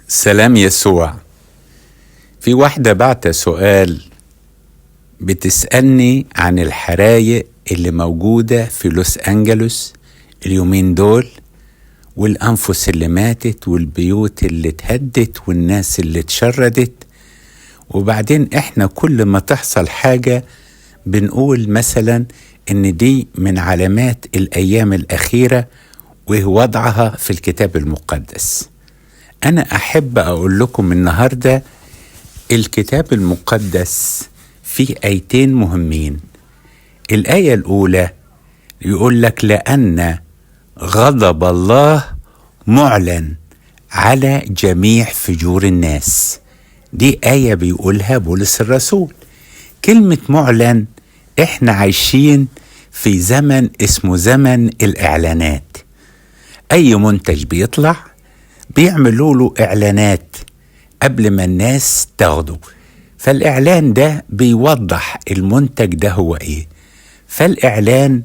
سلام يسوع. في واحدة بعت سؤال بتسألني عن الحرايق اللي موجودة في لوس أنجلوس اليومين دول، والأنفس اللي ماتت والبيوت اللي اتهدت والناس اللي اتشردت. وبعدين احنا كل ما تحصل حاجة بنقول مثلا ان دي من علامات الأيام الأخيرة ووضعها في الكتاب المقدس. أنا أحب أقول لكم النهاردة الكتاب المقدس فيه آيتين مهمين. الآية الأولى يقول لك لأن غضب الله معلن على جميع فجور الناس. دي آية بيقولها بولس الرسول. كلمة معلن، إحنا عايشين في زمن اسمه زمن الإعلانات. أي منتج بيطلع بيعملوا له إعلانات قبل ما الناس تاخده، فالإعلان ده بيوضح المنتج ده هو إيه. فالإعلان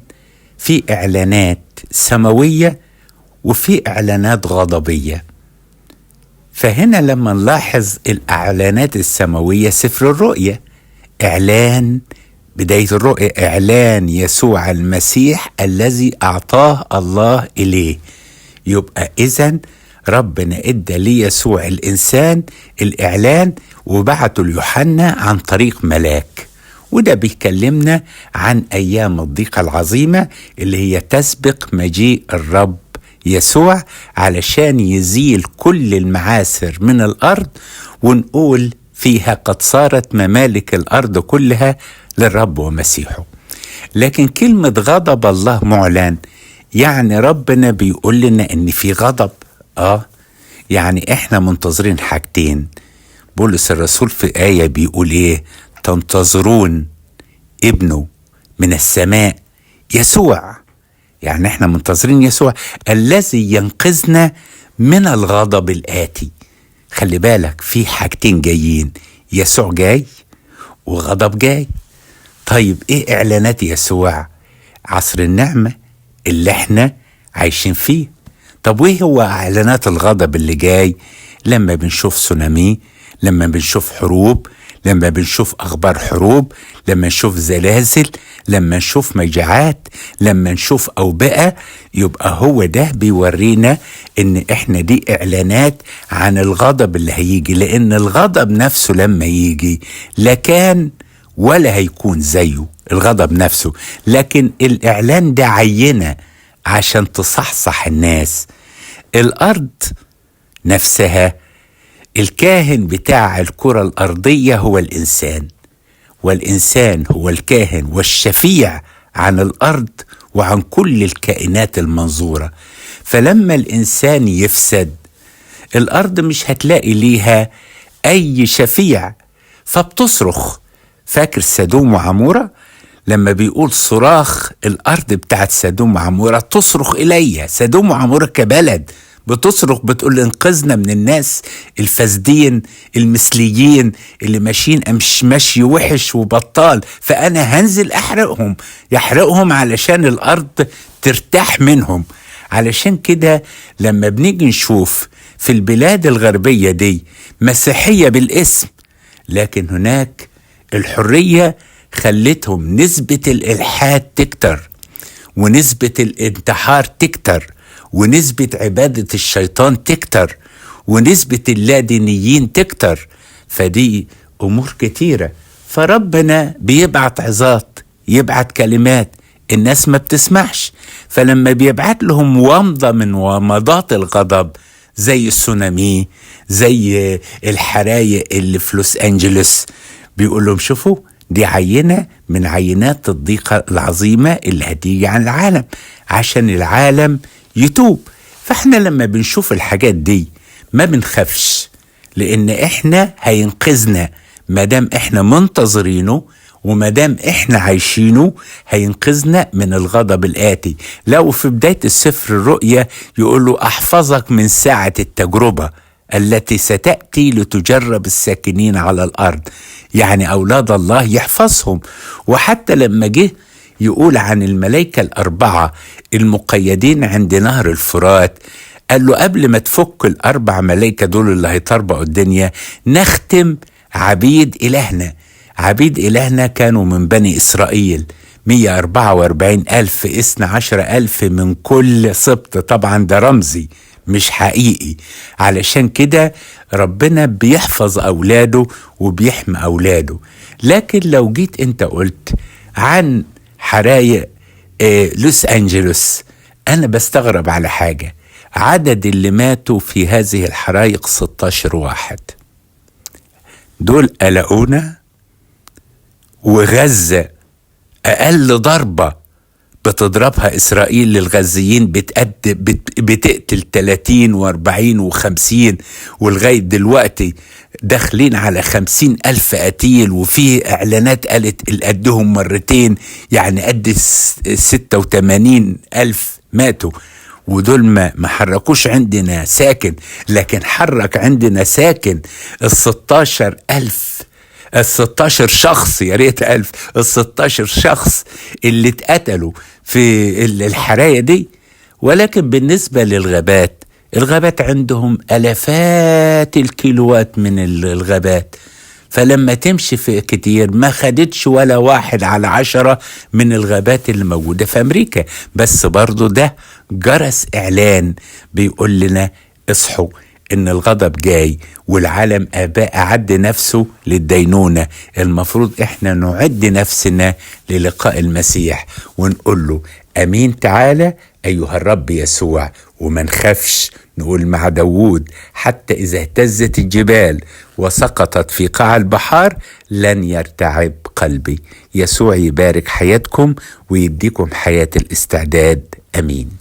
في إعلانات سماوية وفي إعلانات غضبية. فهنا لما نلاحظ الإعلانات السماوية، سفر الرؤيا إعلان بداية الرؤيا، إعلان يسوع المسيح الذي أعطاه الله إليه. يبقى إذن ربنا إدى ليسوع الإنسان الإعلان وبعته ليوحنا عن طريق ملاك، وده بيكلمنا عن أيام الضيقة العظيمة اللي هي تسبق مجيء الرب يسوع علشان يزيل كل المعاثر من الأرض، ونقول فيها قد صارت ممالك الأرض كلها للرب ومسيحه. لكن كلمة غضب الله معلن يعني ربنا بيقول لنا إن في غضب. يعني احنا منتظرين حاجتين. بولس الرسول في آية بيقول ايه؟ تنتظرون ابنه من السماء يسوع. يعني احنا منتظرين يسوع الذي ينقذنا من الغضب الآتي. خلي بالك في حاجتين جايين، يسوع جاي وغضب جاي. طيب ايه اعلانات يسوع؟ عصر النعمة اللي احنا عايشين فيه. طب وايه هو اعلانات الغضب اللي جاي؟ لما بنشوف سونامي، لما بنشوف حروب، لما بنشوف اخبار حروب، لما نشوف زلازل، لما نشوف مجاعات، لما نشوف اوبئة، يبقى هو ده بيورينا ان احنا دي اعلانات عن الغضب اللي هيجي. لان الغضب نفسه لما يجي لا كان ولا هيكون زيه الغضب نفسه، لكن الاعلان ده عينة عشان تصحصح الناس. الأرض نفسها الكاهن بتاع الكرة الأرضية هو الإنسان، والإنسان هو الكاهن والشفيع عن الأرض وعن كل الكائنات المنظورة. فلما الإنسان يفسد الأرض مش هتلاقي ليها أي شفيع، فبتصرخ. فاكر سدوم وعمورة لما بيقول صراخ الأرض بتاعت سدوم وعمورة تصرخ إلي. سدوم وعمورة كبلد بتصرخ، بتقول انقذنا من الناس الفاسدين المثليين اللي ماشيين ماشي وحش وبطال، فأنا هنزل يحرقهم علشان الأرض ترتاح منهم. علشان كده لما بنيجي نشوف في البلاد الغربية دي مسيحية بالاسم، لكن هناك الحرية خلتهم نسبة الإلحاد تكتر، ونسبة الانتحار تكتر، ونسبة عبادة الشيطان تكتر، ونسبة اللادينيين تكتر. فدي أمور كتيرة. فربنا بيبعت عظات، يبعت كلمات، الناس ما بتسمعش. فلما بيبعت لهم ومضة من ومضات الغضب زي السونامي، زي الحرايق اللي في لوس أنجلوس، بيقول لهم شوفوا دي عينة من عينات الضيقة العظيمة اللي هتيجي عن العالم عشان العالم يتوب. فاحنا لما بنشوف الحاجات دي ما بنخافش، لان احنا هينقذنا مادام احنا منتظرينه، ومادام احنا عايشينه هينقذنا من الغضب الآتي. لو في بداية السفر الرؤيا يقول له احفظك من ساعة التجربة التي ستأتي لتجرب الساكنين على الأرض. يعني أولاد الله يحفظهم. وحتى لما جه يقول عن الملائكة الأربعة المقيدين عند نهر الفرات، قال له قبل ما تفك الأربع ملايكة دول اللي هيطربقوا الدنيا نختم عبيد إلهنا. عبيد إلهنا كانوا من بني إسرائيل 144,000، 12,000 من كل سبط. طبعا ده رمزي مش حقيقي، علشان كده ربنا بيحفظ أولاده وبيحمي أولاده. لكن لو جيت انت قلت عن حرايق لوس أنجلوس، أنا بستغرب على حاجة. عدد اللي ماتوا في هذه الحرايق 16 واحد. دول قلقونا. وغزة أقل ضربة بتضربها إسرائيل للغزيين بتقتل 30 و40 و50، ولغاية دلوقتي داخلين على 50,000 قتيل، وفيه إعلانات قالت القدهم مرتين، يعني قد 86,000 ماتوا. ودول ما حركوش عندنا ساكن، لكن حرك عندنا ساكن 16 شخص، يا ريت 1000، 16 شخص اللي اتقتلوا في الحراية دي. ولكن بالنسبة للغابات، الغابات عندهم آلافات الكيلوات من الغابات، فلما تمشي في كتير ما خدتش ولا 1/10 من الغابات اللي موجودة في أمريكا. بس برضو ده جرس إعلان بيقول لنا اصحوا إن الغضب جاي، والعالم أعد نفسه للدينونة. المفروض إحنا نعد نفسنا للقاء المسيح ونقول له أمين تعالى أيها الرب يسوع، وما نخافش. نقول مع داود حتى إذا اهتزت الجبال وسقطت في قاع البحار لن يرتعب قلبي. يسوع يبارك حياتكم ويديكم حياة الاستعداد. أمين.